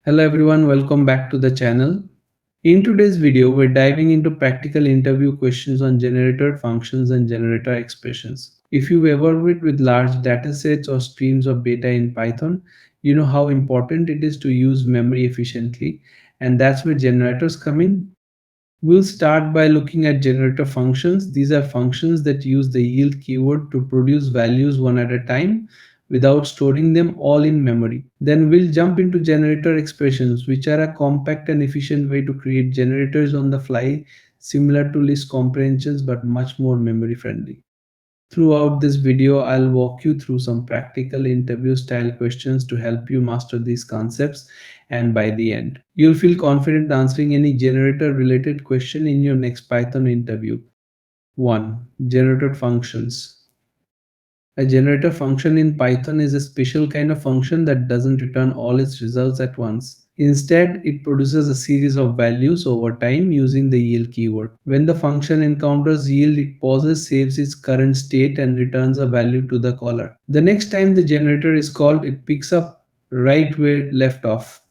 Hello everyone, welcome back to the channel. In today's video, we're diving into practical interview questions on generator functions and generator expressions. If you've ever worked with large datasets or streams of data in Python, you know how important it is to use memory efficiently, and that's where generators come in. We'll start by looking at generator functions. These are functions that use the yield keyword to produce values one at a time without storing them all in memory. Then we'll jump into generator expressions, which are a compact and efficient way to create generators on the fly, similar to list comprehensions but much more memory friendly. Throughout this video, I'll walk you through some practical interview style questions to help you master these concepts, and by the end, you'll feel confident answering any generator related question in your next Python interview. 1. Generator functions. A generator function in Python is a special kind of function that doesn't return all its results at once. Instead, it produces a series of values over time using the yield keyword. When the function encounters yield, it pauses, saves its current state, and returns a value to the caller. The next time the generator is called, it picks up right where it left off,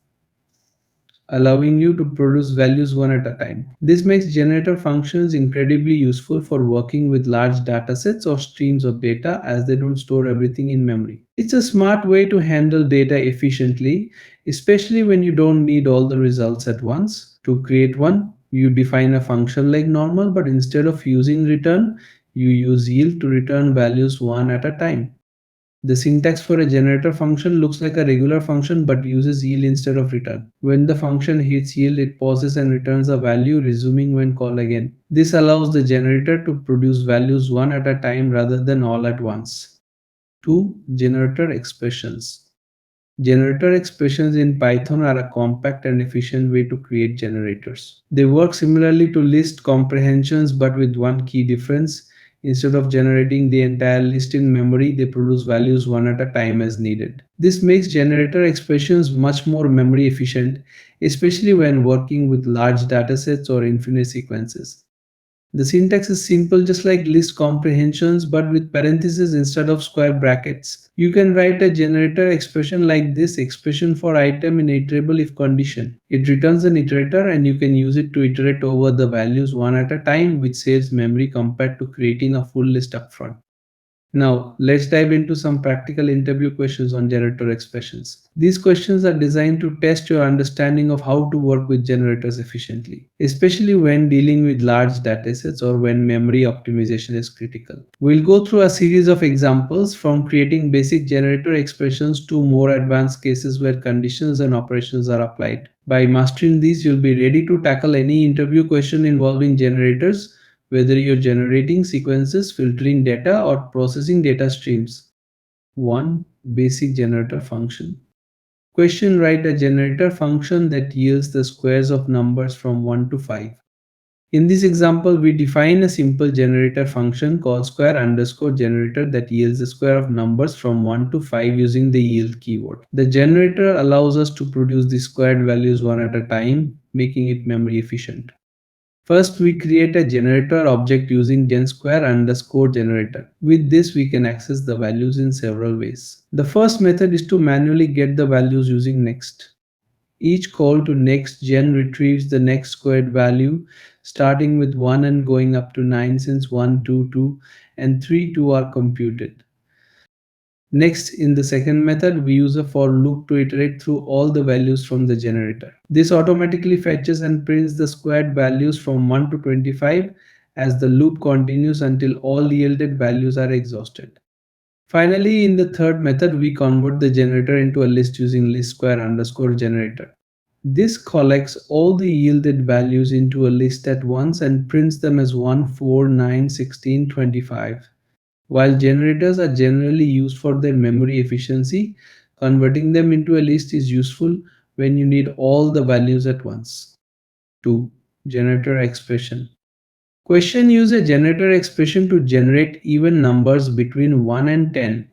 allowing you to produce values one at a time. This makes generator functions incredibly useful for working with large datasets or streams of data as they don't store everything in memory. It's a smart way to handle data efficiently, especially when you don't need all the results at once. To create one, you define a function like normal, but instead of using return, you use yield to return values one at a time. The syntax for a generator function looks like a regular function but uses yield instead of return. When the function hits yield, it pauses and returns a value, resuming when called again. This allows the generator to produce values one at a time rather than all at once. 2. Generator expressions. Generator expressions in Python are a compact and efficient way to create generators. They work similarly to list comprehensions but with one key difference. Instead of generating the entire list in memory, they produce values one at a time as needed. This makes generator expressions much more memory efficient, especially when working with large datasets or infinite sequences. The syntax is simple, just like list comprehensions, but with parentheses instead of square brackets. You can write a generator expression like this: expression for item in iterable if condition. It returns an iterator and you can use it to iterate over the values one at a time, which saves memory compared to creating a full list upfront. Now, let's dive into some practical interview questions on generator expressions. These questions are designed to test your understanding of how to work with generators efficiently, especially when dealing with large datasets or when memory optimization is critical. We'll go through a series of examples, from creating basic generator expressions to more advanced cases where conditions and operations are applied. By mastering these, you'll be ready to tackle any interview question involving generators, whether you're generating sequences, filtering data, or processing data streams. 1. Basic generator function. Question: write a generator function that yields the squares of numbers from 1 to 5. In this example, we define a simple generator function called square underscore generator that yields the square of numbers from 1 to 5 using the yield keyword. The generator allows us to produce the squared values one at a time, making it memory efficient. First, we create a generator object using gensquare underscore generator. With this, we can access the values in several ways. The first method is to manually get the values using next. Each call to next gen retrieves the next squared value, starting with 1 and going up to 9, since 1, 2, 2, and 3, 2 are computed. Next, in the second method, we use a for loop to iterate through all the values from the generator. This automatically fetches and prints the squared values from 1 to 25 as the loop continues until all yielded values are exhausted. Finally, in the third method, we convert the generator into a list using list square underscore generator. This collects all the yielded values into a list at once and prints them as 1, 4, 9, 16, 25. While generators are generally used for their memory efficiency, converting them into a list is useful when you need all the values at once. 2. Generator expression. Question: use a generator expression to generate even numbers between 1 and 10.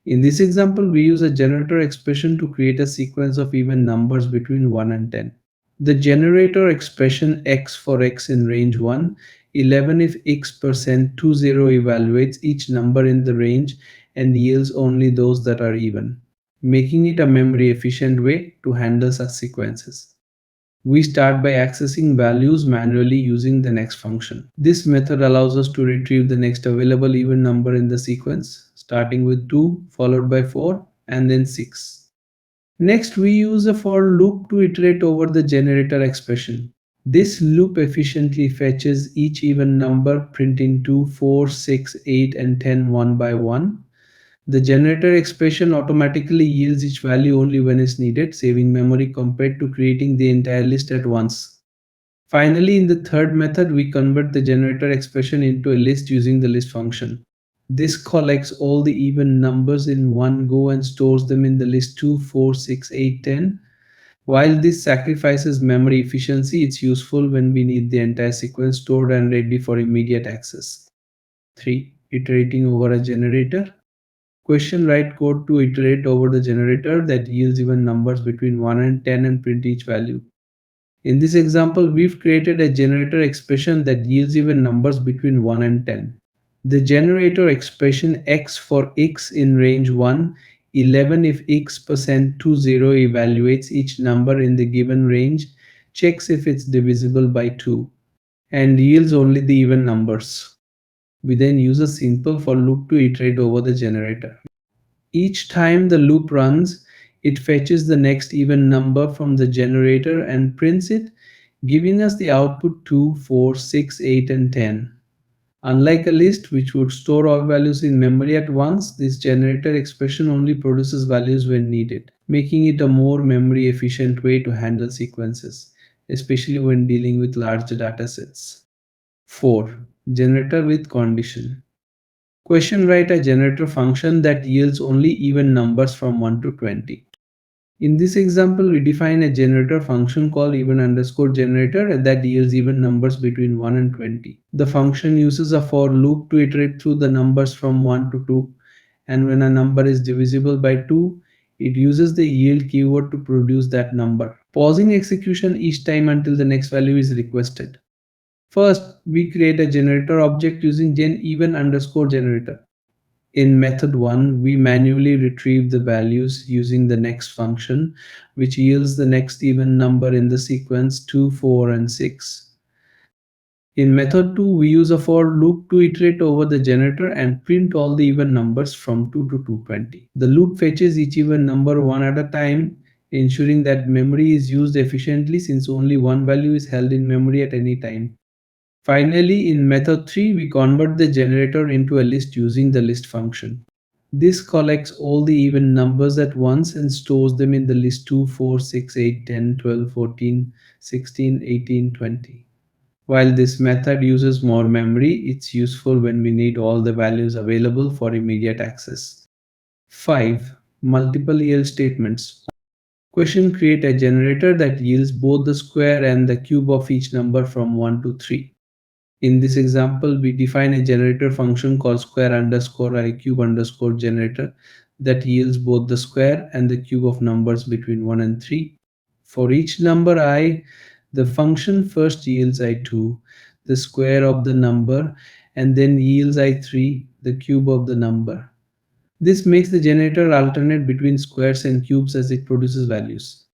In this example, we use a generator expression to create a sequence of even numbers between 1 and 10. The generator expression x for x in range 1, 11 if x% 20 evaluates each number in the range and yields only those that are even. making it a memory efficient way to handle such sequences. We start by accessing values manually using the next function. This method allows us to retrieve the next available even number in the sequence, starting with 2, followed by 4, and then 6. Next, we use a for loop to iterate over the generator expression. This loop efficiently fetches each even number, printing 2, 4, 6, 8, and 10 one by one. The generator expression automatically yields each value only when it's needed, saving memory compared to creating the entire list at once. Finally, in the third method, we convert the generator expression into a list using the list function. This collects all the even numbers in one go and stores them in the list 2, 4, 6, 8, 10. While this sacrifices memory efficiency, it's useful when we need the entire sequence stored and ready for immediate access. 3. Iterating over a generator. Question write code to iterate over the generator that yields even numbers between 1 and 10 and print each value. In this example, we've created a generator expression that yields even numbers between 1 and 10. The generator expression x for x in range 1, 11 if x% to 0 evaluates each number in the given range, checks if it's divisible by 2, and yields only the even numbers. We then use a simple for loop to iterate over the generator. Each time the loop runs, it fetches the next even number from the generator and prints it, giving us the output 2, 4, 6, 8, and 10. Unlike a list which would store all values in memory at once, this generator expression only produces values when needed, making it a more memory efficient way to handle sequences, especially when dealing with large datasets. 4. Generator with condition. Question write a generator function that yields only even numbers from 1 to 20. In this example, we define a generator function called even underscore generator that yields even numbers between 1 and 20. The function uses a for loop to iterate through the numbers from 1 to 2, and when a number is divisible by 2, it uses the yield keyword to produce that number, pausing execution each time until the next value is requested. First, we create a generator object using gen even underscore generator. In method 1, we manually retrieve the values using the next function, which yields the next even number in the sequence 2, 4, and 6. In method 2, we use a for loop to iterate over the generator and print all the even numbers from 2 to 220. The loop fetches each even number one at a time, ensuring that memory is used efficiently since only one value is held in memory at any time. Finally, in method 3, we convert the generator into a list using the list function. This collects all the even numbers at once and stores them in the list 2, 4, 6, 8, 10, 12, 14, 16, 18, 20. While this method uses more memory, it's useful when we need all the values available for immediate access. 5. Multiple yield statements. Question create a generator that yields both the square and the cube of each number from 1 to 3. In this example, we define a generator function called square underscore I cube underscore generator that yields both the square and the cube of numbers between 1 and 3. For each number I, the function first yields I2, the square of the number, and then yields I3, the cube of the number. This makes the generator alternate between squares and cubes as it produces values.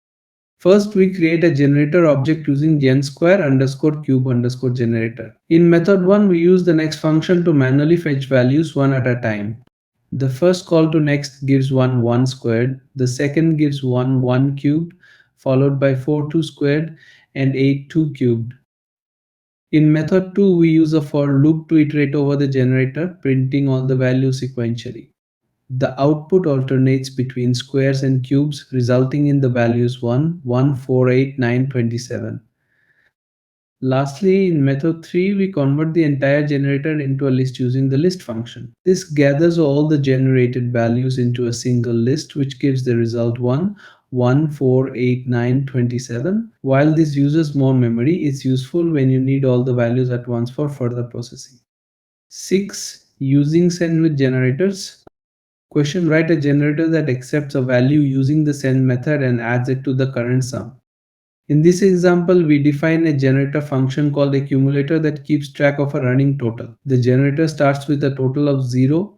First, we create a generator object using gen square underscore cube underscore generator. In method 1, we use the next function to manually fetch values one at a time. The first call to next gives 1 1 squared, the second gives 1 1 cubed, followed by 4 2 squared and 8 2 cubed. In method 2, we use a for loop to iterate over the generator, printing all the values sequentially. The output alternates between squares and cubes, resulting in the values 1, 1, 4, 8, 9, 27. Lastly, in method 3, we convert the entire generator into a list using the list function. This gathers all the generated values into a single list, which gives the result 1, 1, 4, 8, 9, 27. While this uses more memory, it's useful when you need all the values at once for further processing. 6. Using send with generators. Question write a generator that accepts a value using the send method and adds it to the current sum. In this example, we define a generator function called accumulator that keeps track of a running total. The generator starts with a total of 0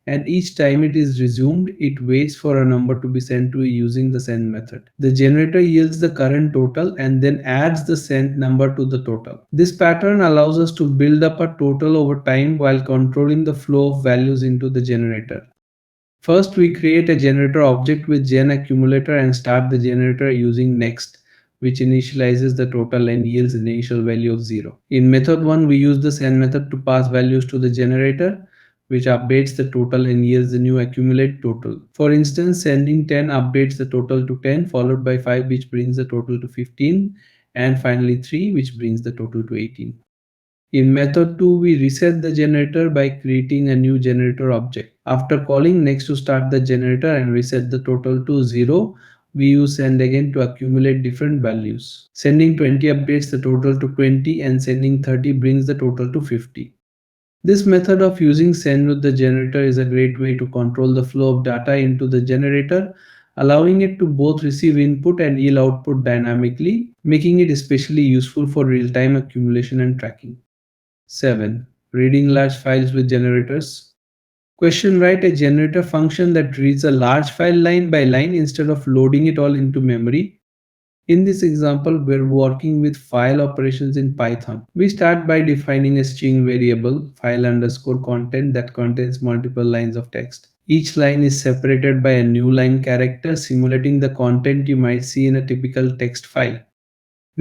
and each time it is resumed, it waits for a number to be sent to using the send method. The generator yields the current total and then adds the sent number to the total. This pattern allows us to build up a total over time while controlling the flow of values into the generator. First, we create a generator object with gen accumulator and start the generator using next, which initializes the total and yields an initial value of 0. In method 1, we use the send method to pass values to the generator, which updates the total and yields the new accumulate total. For instance, sending 10 updates the total to 10, followed by 5, which brings the total to 15, and finally 3, which brings the total to 18. In method 2, we reset the generator by creating a new generator object. After calling next to start the generator and reset the total to 0, we use send again to accumulate different values. Sending 20 updates the total to 20 and sending 30 brings the total to 50. This method of using send with the generator is a great way to control the flow of data into the generator, allowing it to both receive input and yield output dynamically, making it especially useful for real-time accumulation and tracking. 7. Reading large files with generators. Question: write a generator function that reads a large file line by line instead of loading it all into memory. In this example, we're working with file operations in Python. We start by defining a string variable, file underscore content, that contains multiple lines of text. Each line is separated by a new line character, simulating the content you might see in a typical text file.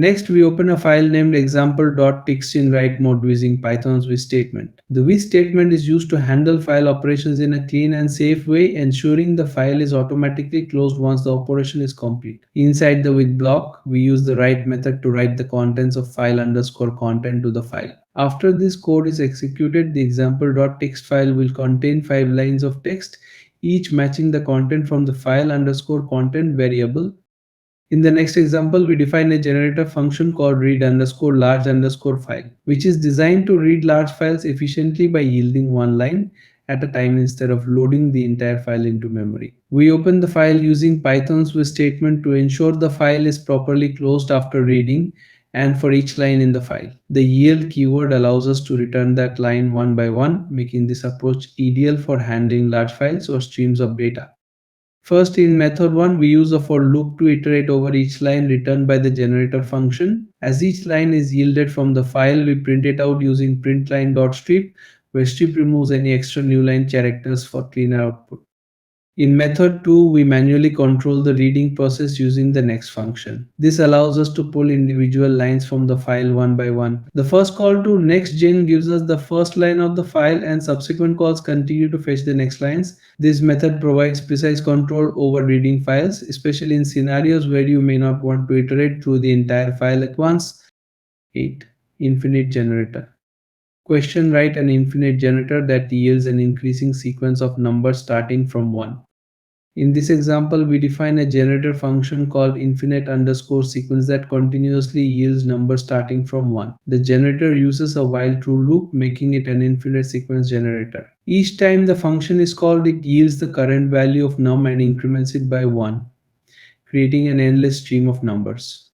Next, we open a file named example.txt in write mode using Python's with statement. The with statement is used to handle file operations in a clean and safe way, ensuring the file is automatically closed once the operation is complete. Inside the with block, we use the write method to write the contents of file underscore content to the file. After this code is executed, the example.txt file will contain 5 lines of text, each matching the content from the file underscore content variable. In the next example, we define a generator function called read underscore large underscore file, which is designed to read large files efficiently by yielding one line at a time instead of loading the entire file into memory. We open the file using Python's with statement to ensure the file is properly closed after reading and for each line in the file. The yield keyword allows us to return that line one by one, making this approach ideal for handling large files or streams of data. First, in method 1, we use a for loop to iterate over each line returned by the generator function. As each line is yielded from the file, we print it out using println.strip, where strip removes any extra new line characters for cleaner output. In method 2, we manually control the reading process using the next function. This allows us to pull individual lines from the file one by one. The first call to nextgen gives us the first line of the file, and subsequent calls continue to fetch the next lines. This method provides precise control over reading files, especially in scenarios where you may not want to iterate through the entire file at once. 8. Infinite generator. Question: write an infinite generator that yields an increasing sequence of numbers starting from 1. In this example, we define a generator function called infinite underscore sequence that continuously yields numbers starting from 1. The generator uses a while true loop, making it an infinite sequence generator. Each time the function is called, it yields the current value of num and increments it by 1, creating an endless stream of numbers.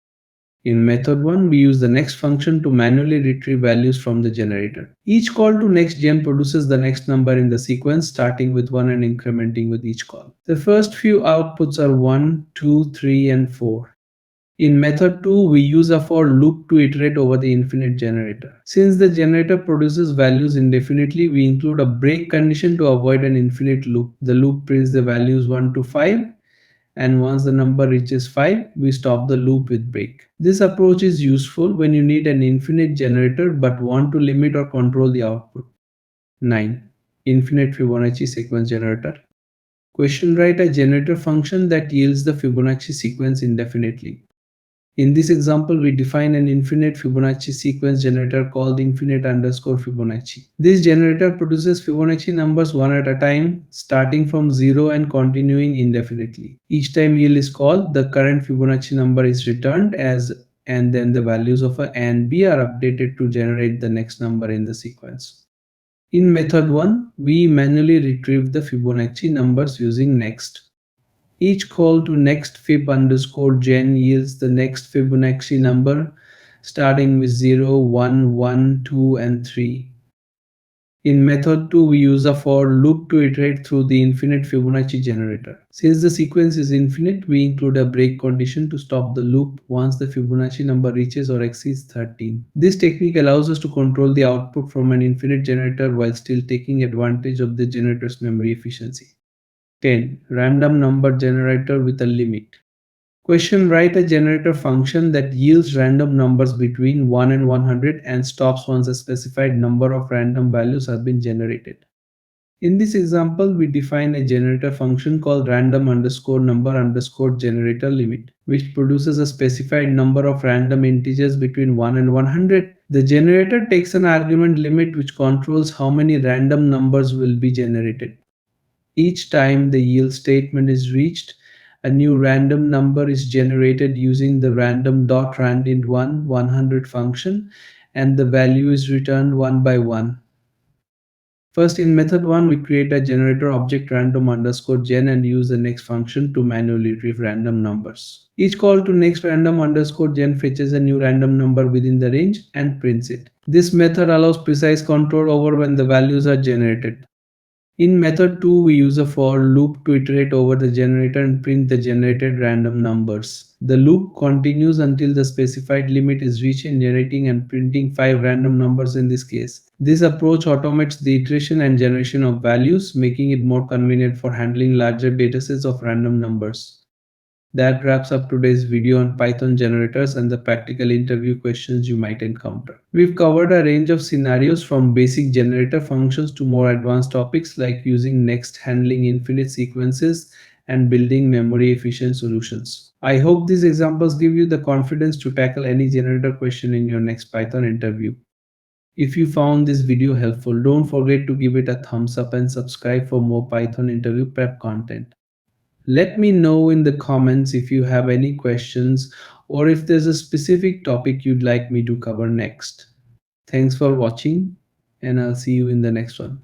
In method 1, we use the next function to manually retrieve values from the generator. Each call to nextgen produces the next number in the sequence, starting with 1 and incrementing with each call. The first few outputs are 1, 2, 3, and 4. In method 2, we use a for loop to iterate over the infinite generator. Since the generator produces values indefinitely, we include a break condition to avoid an infinite loop. The loop prints the values 1 to 5, and once the number reaches 5, we stop the loop with break. This approach is useful when you need an infinite generator but want to limit or control the output. 9. Infinite Fibonacci sequence generator. Question: write a generator function that yields the Fibonacci sequence indefinitely. In this example, we define an infinite Fibonacci sequence generator called infinite underscore Fibonacci. This generator produces Fibonacci numbers one at a time, starting from 0 and continuing indefinitely. Each time yield is called, the current Fibonacci number is returned and then the values of A and B are updated to generate the next number in the sequence. In method 1, we manually retrieve the Fibonacci numbers using next. Each call to next fib underscore gen yields the next Fibonacci number, starting with 0, 1, 1, 2, and 3. In method 2, we use a for loop to iterate through the infinite Fibonacci generator. Since the sequence is infinite, we include a break condition to stop the loop once the Fibonacci number reaches or exceeds 13. This technique allows us to control the output from an infinite generator while still taking advantage of the generator's memory efficiency. 10. Random number generator with a limit. Question: write a generator function that yields random numbers between 1 and 100 and stops once a specified number of random values have been generated. In this example, we define a generator function called random underscore number underscore generator limit, which produces a specified number of random integers between 1 and 100. The generator takes an argument limit which controls how many random numbers will be generated. Each time the yield statement is reached, a new random number is generated using the random.randint1 100 function, and the value is returned one by one. First, in method 1, we create a generator object random underscore gen and use the next function to manually retrieve random numbers. Each call to next random underscore gen fetches a new random number within the range and prints it. This method allows precise control over when the values are generated. In method 2, we use a for loop to iterate over the generator and print the generated random numbers. The loop continues until the specified limit is reached, generating and printing 5 random numbers in this case. This approach automates the iteration and generation of values, making it more convenient for handling larger datasets of random numbers. That wraps up today's video on Python generators and the practical interview questions you might encounter. We've covered a range of scenarios from basic generator functions to more advanced topics like using next, handling infinite sequences, and building memory efficient solutions. I hope these examples give you the confidence to tackle any generator question in your next Python interview. If you found this video helpful, don't forget to give it a thumbs up and subscribe for more Python interview prep content. Let me know in the comments if you have any questions or if there's a specific topic you'd like me to cover next. Thanks for watching, and I'll see you in the next one.